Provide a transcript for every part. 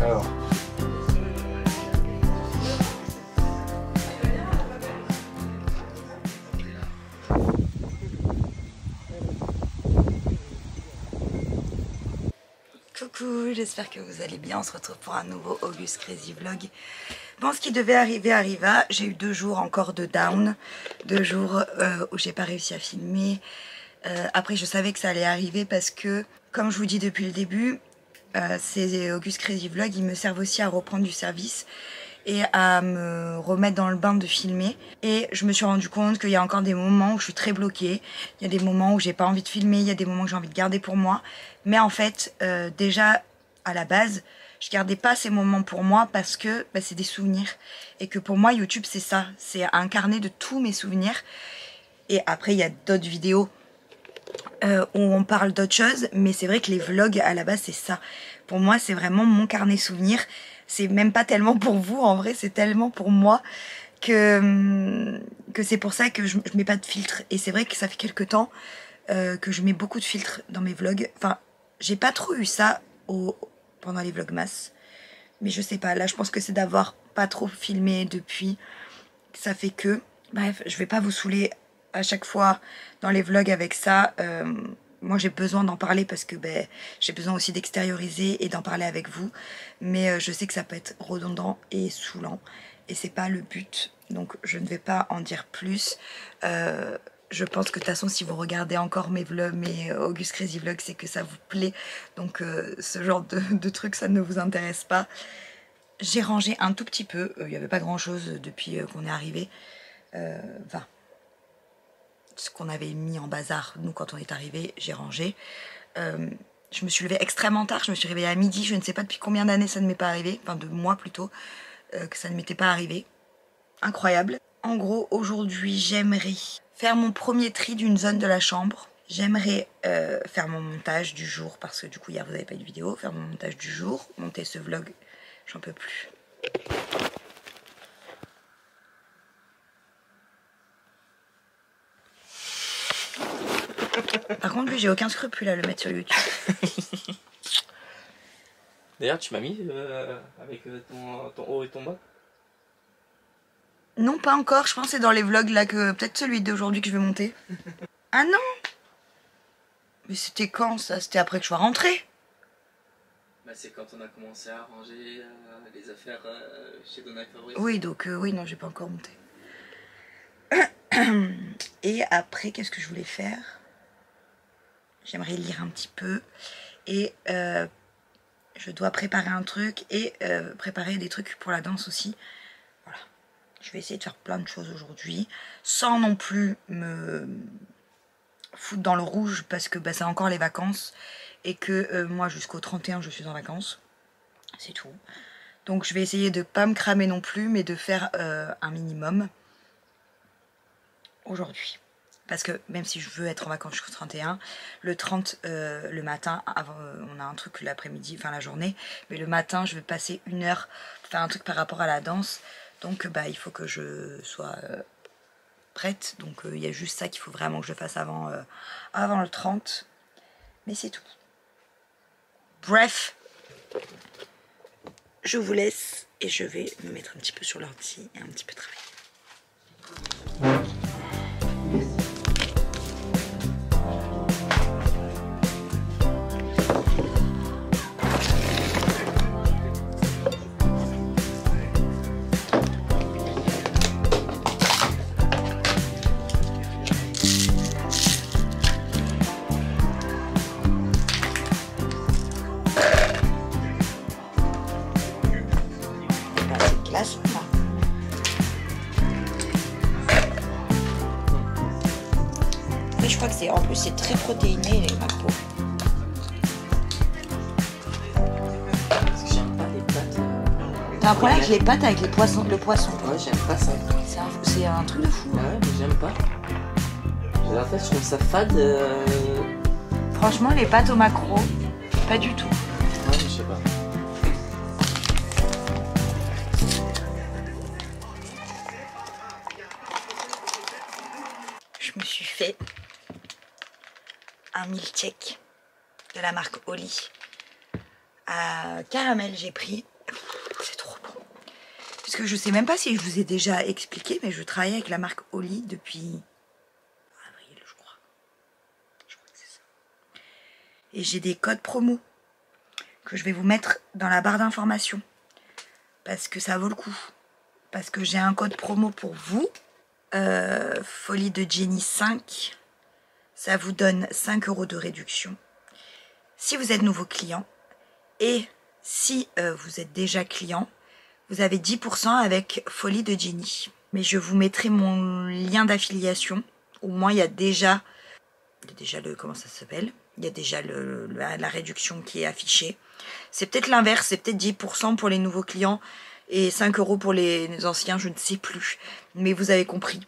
Alors. Coucou, j'espère que vous allez bien. On se retrouve pour un nouveau August Crazy Vlog. Bon, ce qui devait arriver arriva. J'ai eu 2 jours encore de down, 2 jours où j'ai pas réussi à filmer. Après, je savais que ça allait arriver parce que, comme je vous dis depuis le début, ces August Crazy Vlog, ils me servent aussi à reprendre du service et à me remettre dans le bain de filmer. Et je me suis rendu compte qu'il y a encore des moments où je suis très bloquée, il y a des moments où j'ai pas envie de filmer, il y a des moments que j'ai envie de garder pour moi. Mais en fait, déjà à la base, je gardais pas ces moments pour moi parce que c'est des souvenirs. Et que pour moi, YouTube, c'est ça, c'est un carnet de tous mes souvenirs. Et après, il y a d'autres vidéos où on parle d'autres choses, mais c'est vrai que les vlogs à la base, c'est ça. Pour moi, c'est vraiment mon carnet souvenir. C'est même pas tellement pour vous, en vrai, c'est tellement pour moi que c'est pour ça que je mets pas de filtre. Et c'est vrai que ça fait quelques temps que je mets beaucoup de filtres dans mes vlogs. Enfin, j'ai pas trop eu ça pendant les vlogmas. Mais je sais pas, là je pense que c'est d'avoir pas trop filmé depuis. Ça fait que... Bref, je vais pas vous saouler à chaque fois dans les vlogs avec ça. Moi j'ai besoin d'en parler parce que j'ai besoin aussi d'extérioriser et d'en parler avec vous. Mais je sais que ça peut être redondant et saoulant. Et c'est pas le but. Donc je ne vais pas en dire plus. Je pense que de toute façon si vous regardez encore mes vlogs, mes August Crazy Vlogs, c'est que ça vous plaît. Donc ce genre de trucs ça ne vous intéresse pas. J'ai rangé un tout petit peu. Il n'y avait pas grand chose depuis qu'on est arrivé. Enfin, ce qu'on avait mis en bazar, nous, quand on est arrivé, j'ai rangé. Je me suis levée extrêmement tard, je me suis réveillée à midi, je ne sais pas depuis combien d'années ça ne m'est pas arrivé, enfin de mois plutôt, que ça ne m'était pas arrivé. Incroyable. En gros, aujourd'hui, j'aimerais faire mon premier tri d'une zone de la chambre. J'aimerais faire mon montage du jour, parce que du coup, hier, vous n'avez pas eu de vidéo, faire mon montage du jour, monter ce vlog, j'en peux plus. Par contre, lui, j'ai aucun scrupule à le mettre sur YouTube. D'ailleurs, tu m'as mis avec ton haut et ton bas? Non, pas encore. Je pense que c'est dans les vlogs là que... Peut-être celui d'aujourd'hui que je vais monter. Ah non! Mais c'était quand ça? C'était après que je sois rentrée. Bah, c'est quand on a commencé à ranger les affaires chez Donna Fabrice. Oui, donc oui, non, j'ai pas encore monté. Et après, qu'est-ce que je voulais faire? J'aimerais lire un petit peu. Et je dois préparer un truc et préparer des trucs pour la danse aussi. Voilà. Je vais essayer de faire plein de choses aujourd'hui. Sans non plus me foutre dans le rouge parce que c'est encore les vacances. Et que moi, jusqu'au 31, je suis en vacances. C'est tout. Donc je vais essayer de pas me cramer non plus, mais de faire un minimum aujourd'hui. Parce que même si je veux être en vacances jusqu'au 31, le 30, le matin, avant, on a un truc l'après-midi, enfin la journée, mais le matin, je vais passer 1 heure pour faire un truc par rapport à la danse. Donc il faut que je sois prête. Donc il y a juste ça qu'il faut vraiment que je fasse avant le 30. Mais c'est tout. Bref, je vous laisse et je vais me mettre un petit peu sur l'ordi et un petit peu travailler. Mais je crois que en plus c'est très protéiné les macros. Parce que j'aime pas les pâtes. T'as un problème avec les pâtes avec le poisson? Ouais, j'aime pas ça. C'est un truc de fou. Ouais, mais j'aime pas. En fait, je trouve ça fade. Franchement, les pâtes au maquereau, pas du tout. Ouais, je sais pas. Je me suis fait un milkshake de la marque Oli. Caramel j'ai pris. C'est trop bon. Parce que je sais même pas si je vous ai déjà expliqué, mais je travaille avec la marque Oli depuis avril, je crois. Je crois que c'est ça. Et j'ai des codes promo que je vais vous mettre dans la barre d'information. Parce que ça vaut le coup. Parce que j'ai un code promo pour vous. Folie de Jenny 5. Ça vous donne 5 € de réduction. Si vous êtes nouveau client. Et si vous êtes déjà client, vous avez 10% avec Folie de Jenny. Mais je vous mettrai mon lien d'affiliation. Au moins, il y a déjà le... Comment ça s'appelle? Il y a déjà la réduction qui est affichée. C'est peut-être l'inverse. C'est peut-être 10% pour les nouveaux clients et 5 € pour les anciens. Je ne sais plus. Mais vous avez compris.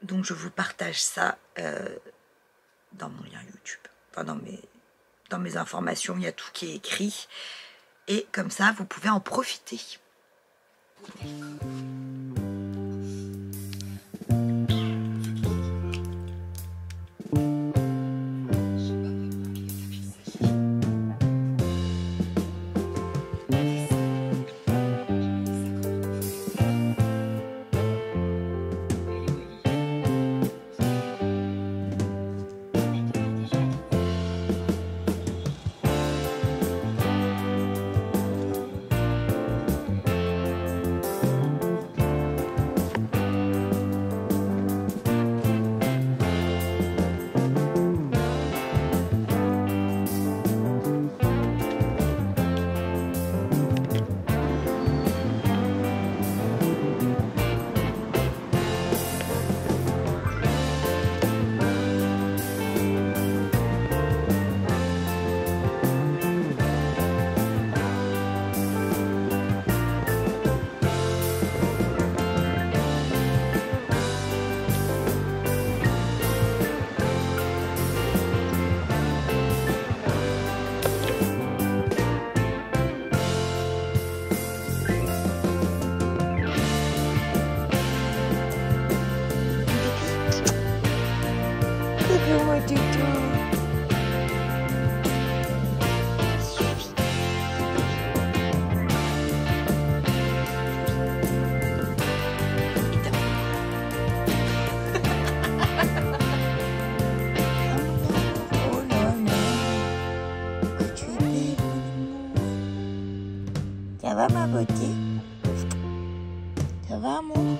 Donc, je vous partage ça dans mon lien YouTube. Enfin, dans mes informations, il y a tout qui est écrit. Et comme ça, vous pouvez en profiter. Ça va ma beauté? Ça va, amour?